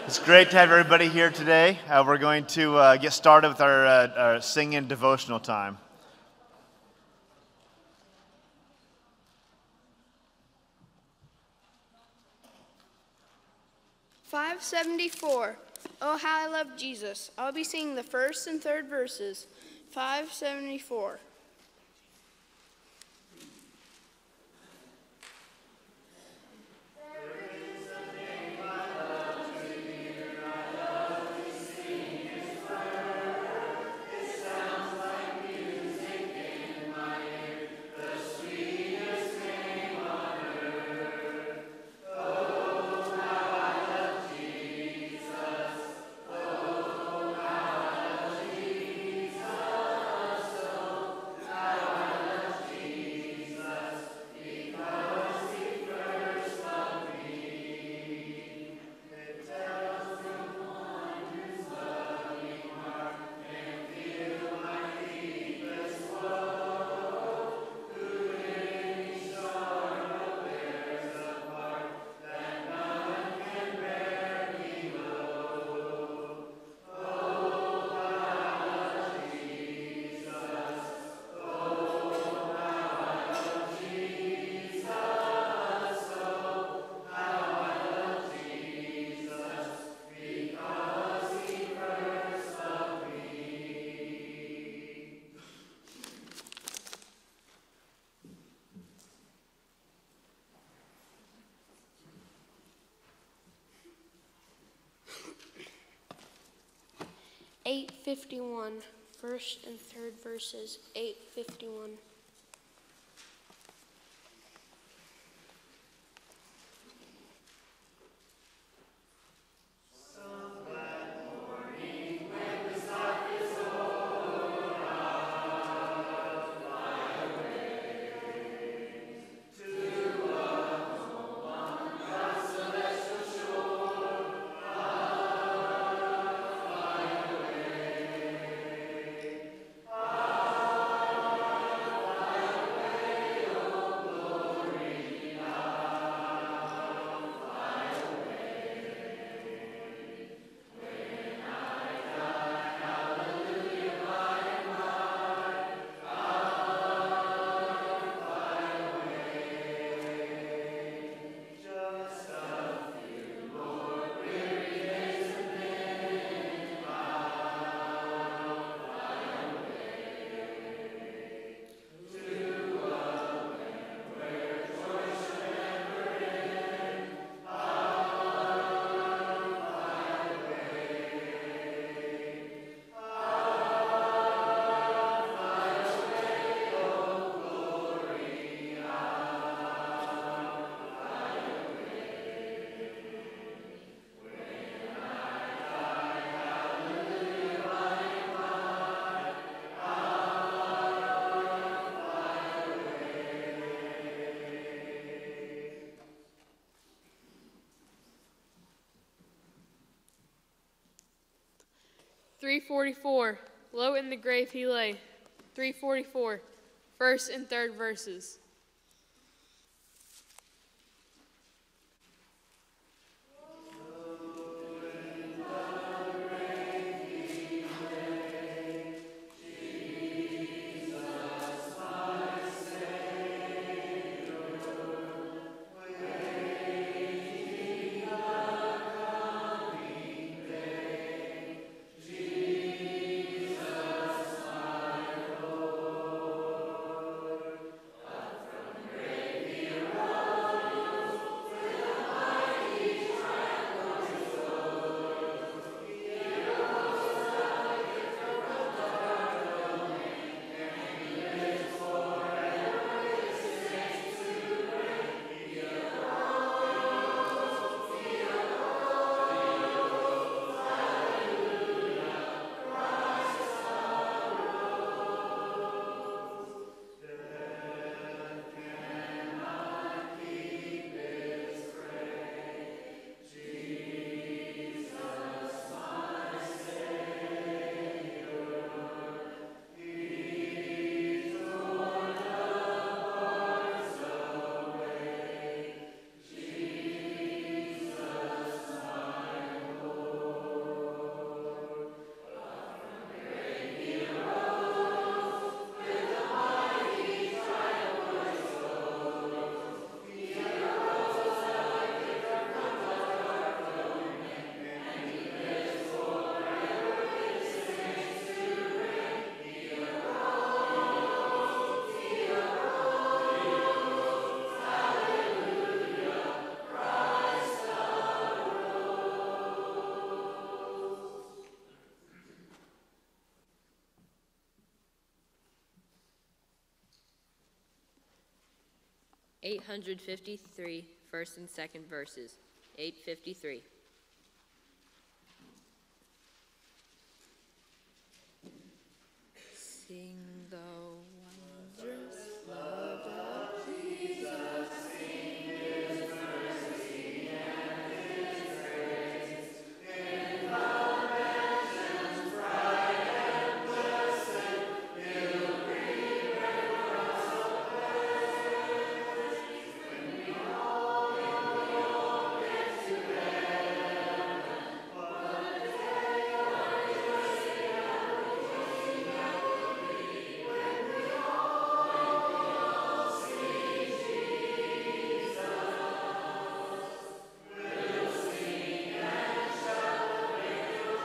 It's great to have everybody here today. We're going to get started with our singing devotional time. $574. Oh, how I love Jesus. I'll be singing the first and third verses. $574. $851, first and third verses, $851. $344, low in the grave he lay. $344, first and third verses. 853, first and second verses. 853. Sing the wondrous love of Jesus. Sing his mercy and his grace. In the mansions bright and blessed, he'll prepare for us a place. When we all get to heaven, what a day of rejoicing and rejoicing that will be when we all see Jesus. We'll sing and shout the victory.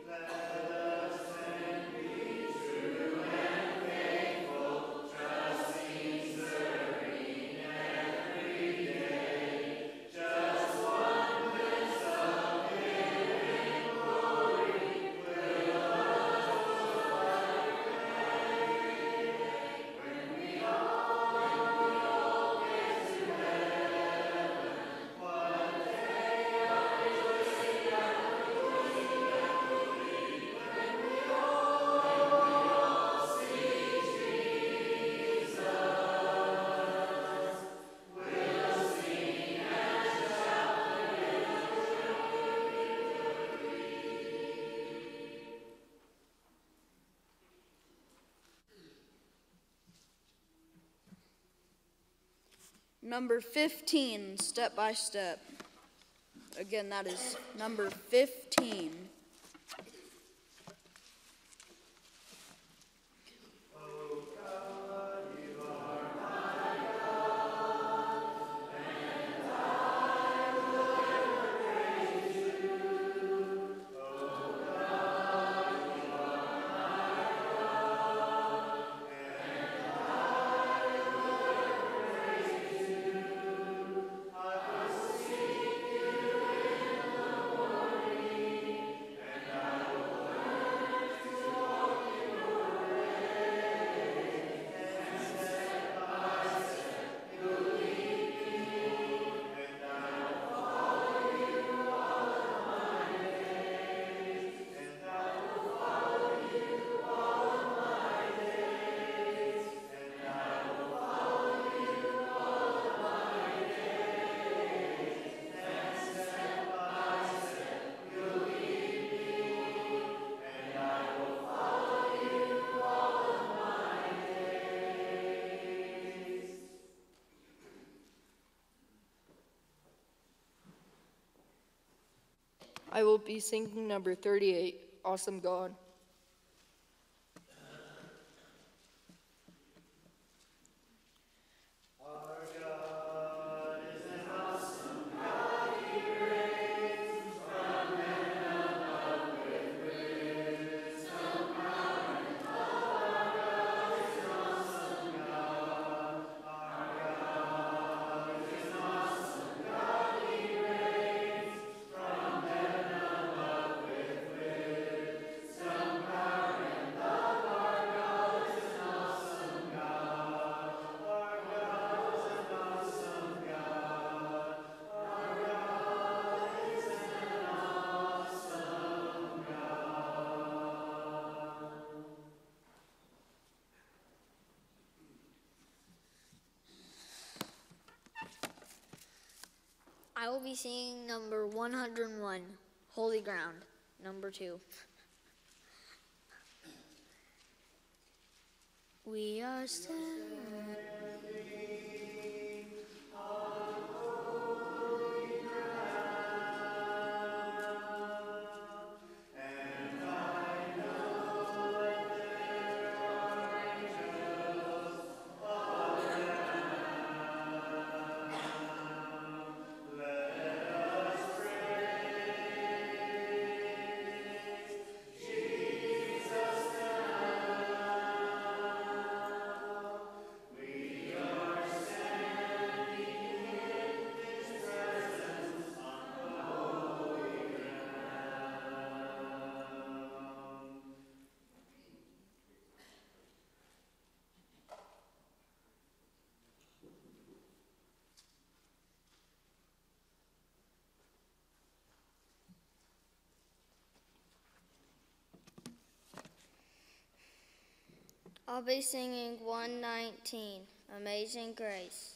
Let us then be true and faithful, trusting, serving every day. Just one glimpse of Him in glory will us when we all get to heaven. What a day of rejoicing and rejoicing that will be when we all see Jesus. We'll sing and shout Number 15, Step by Step. Again, that is number 15. I will be singing number 38, Awesome God. I will be singing number 101, Holy Ground, number 2. We are standing. I'll be singing 119, Amazing Grace,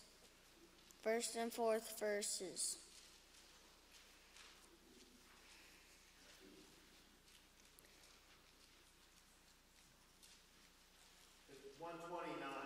first and fourth verses. It's 129.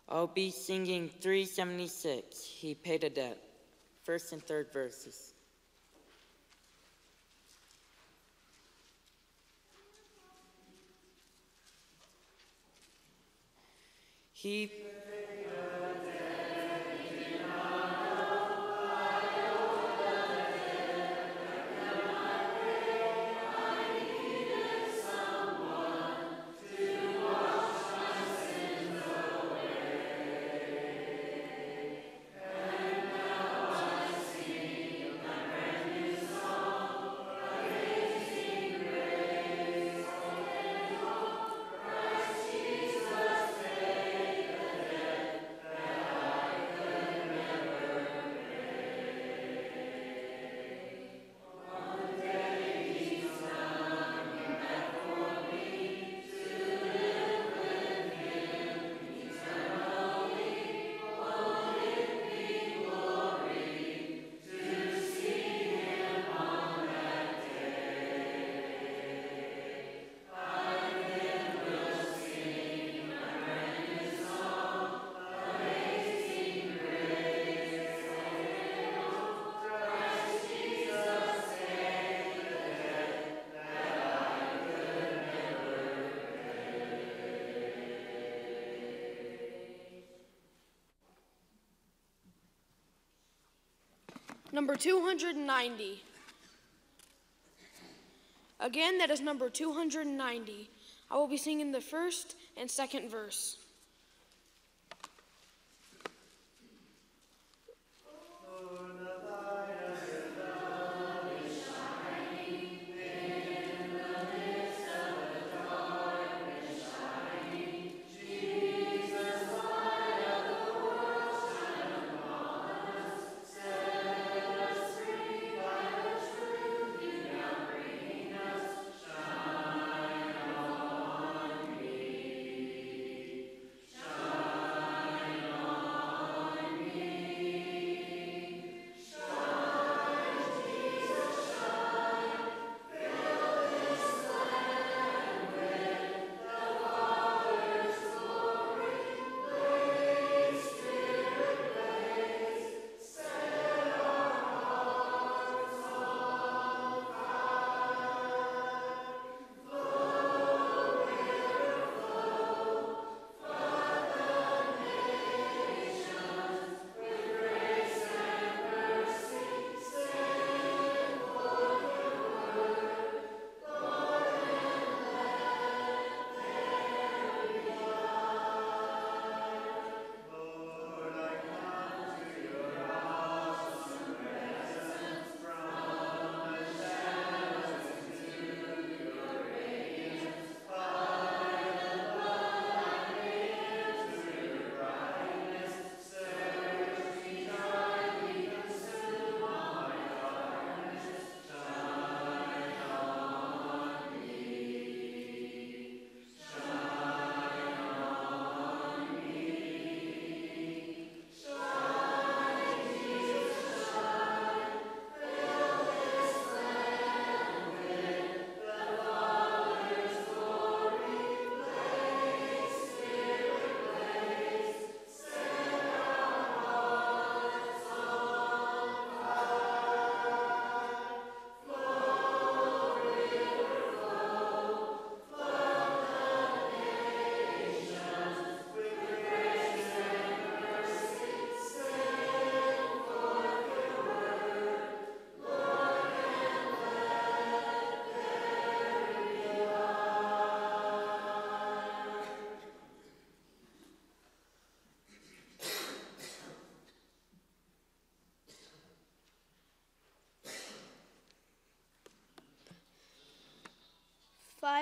I'll be singing 376, He Paid a Debt, first and third verses. He Number 290. Again, that is number 290. I will be singing the first and second verse.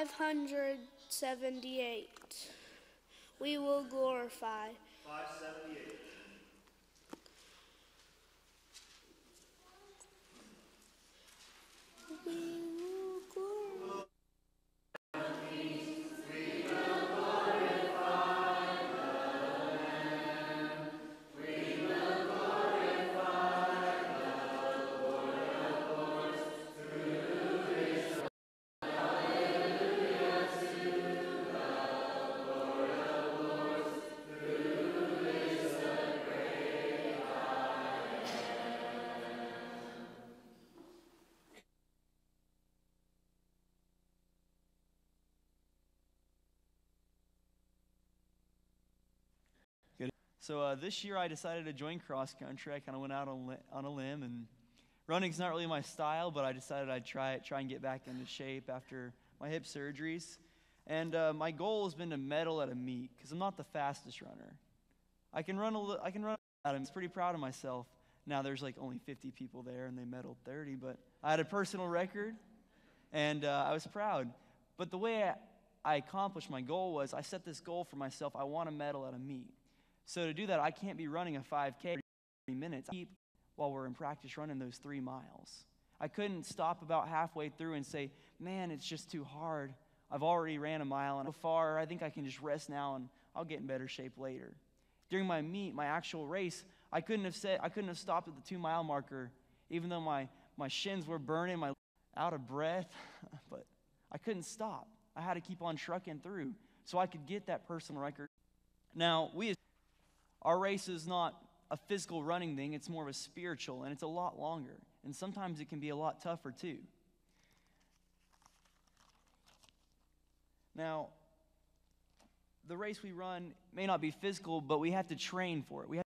578. We will glorify. 578. We will glorify. So this year I decided to join cross country. I kind of went out on a limb, and running's not really my style, but I decided I'd try and get back into shape after my hip surgeries. And my goal has been to medal at a meet because I'm not the fastest runner. I can run I'm pretty proud of myself. Now there's like only 50 people there, and they medaled 30, but I had a personal record, and I was proud. But the way I accomplished my goal was I set this goal for myself. I want to medal at a meet. So to do that, I can't be running a 5K every 30 minutes while we're in practice running those 3 miles. I couldn't stop about halfway through and say, man, it's just too hard. I've already ran a mile and so far, I think I can just rest now and I'll get in better shape later. During my meet, my actual race, I couldn't have stopped at the 2-mile marker, even though my shins were burning, my out of breath, but I couldn't stop. I had to keep on trucking through so I could get that personal record. Now, our race is not a physical running thing, it's more of a spiritual, and it's a lot longer. And sometimes it can be a lot tougher too. Now, the race we run may not be physical, but we have to train for it. We have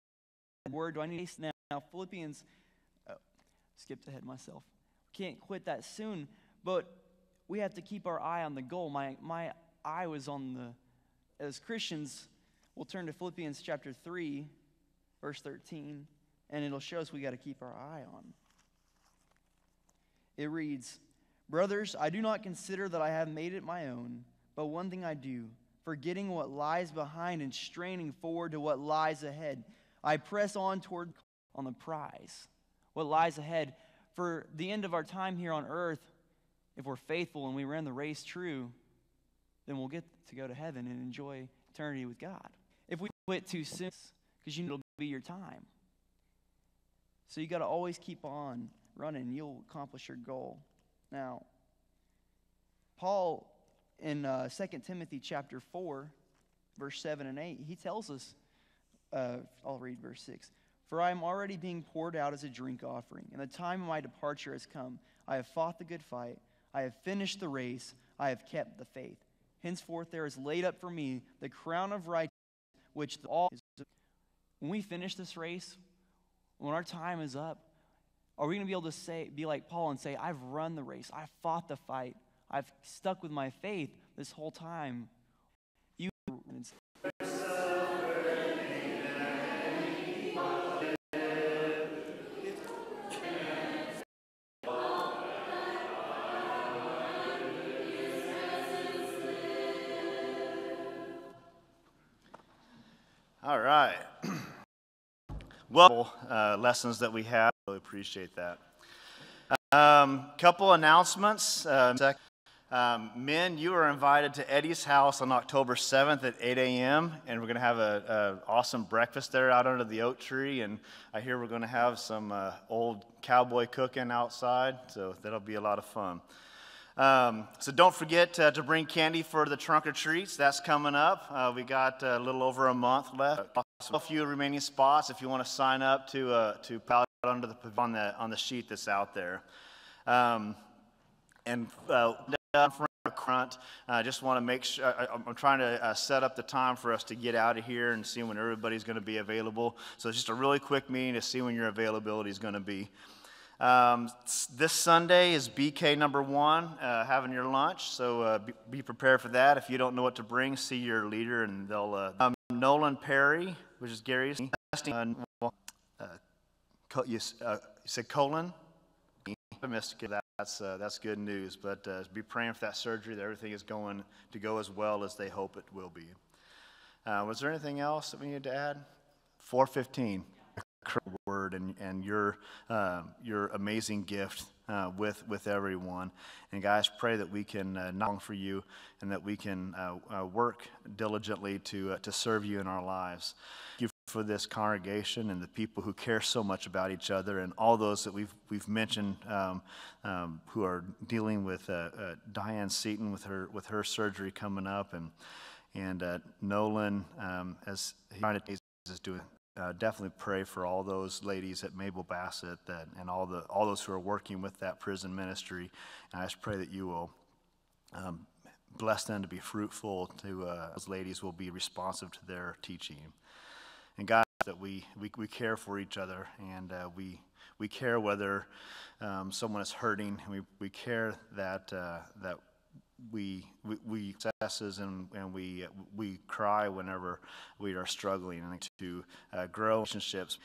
to word, do I need to now? Philippians, skipped ahead myself. Can't quit that soon, but we have to keep our eye on the goal. My eye was on as Christians, we'll turn to Philippians chapter 3, verse 13, and it'll show us we got to keep our eye on. It reads, "Brothers, I do not consider that I have made it my own, but one thing I do, forgetting what lies behind and straining forward to what lies ahead, I press on toward the prize." What lies ahead? For the end of our time here on earth, if we're faithful and we ran the race true, then we'll get to go to heaven and enjoy eternity with God. If we quit too soon, because you know it'll be your time. So you got to always keep on running. You'll accomplish your goal. Now, Paul in 2 Timothy chapter 4, verse 7 and 8, he tells us, I'll read verse 6. "For I am already being poured out as a drink offering, and the time of my departure has come. I have fought the good fight. I have finished the race. I have kept the faith. Henceforth there is laid up for me the crown of righteousness, which all is." When we finish this race, when our time is up, are we going to be able to be like Paul and say, I've run the race, I've fought the fight, I've stuck with my faith this whole time? All right. Well, lessons that we have. Really appreciate that. Couple announcements. Men, you are invited to Eddie's house on October 7th at 8 a.m. and we're going to have an awesome breakfast there out under the oak tree. And I hear we're going to have some old cowboy cooking outside, so that'll be a lot of fun. So don't forget to bring candy for the trunk or treats. That's coming up. We got a little over a month left. A few remaining spots if you want to sign up to pile under on the sheet that's out there. Front, I just want to make sure, I'm trying to set up the time for us to get out of here and see when everybody's going to be available. So it's just a really quick meeting to see when your availability is going to be. This Sunday is BK number 1, having your lunch, so be prepared for that. If you don't know what to bring, see your leader and they'll, Nolan Perry, which is Gary's, you said Colin? optimistic. That's good news. But be praying for that surgery, that everything is going to go as well as they hope it will be. Was there anything else that we needed to add? 4:15. Word and your amazing gift with everyone. And guys, pray that we can not long for you, and that we can work diligently to serve you in our lives. Thank you for this congregation and the people who care so much about each other, and all those that we've mentioned who are dealing with Diane Seaton with her surgery coming up, and Nolan as he is doing. Definitely pray for all those ladies at Mabel Bassett and all those who are working with that prison ministry. And I just pray that you will bless them to be fruitful. Those ladies will be responsive to their teaching. And God, that we care for each other, and we care whether someone is hurting. And we care that we successes and we cry whenever we are struggling, and to grow relationships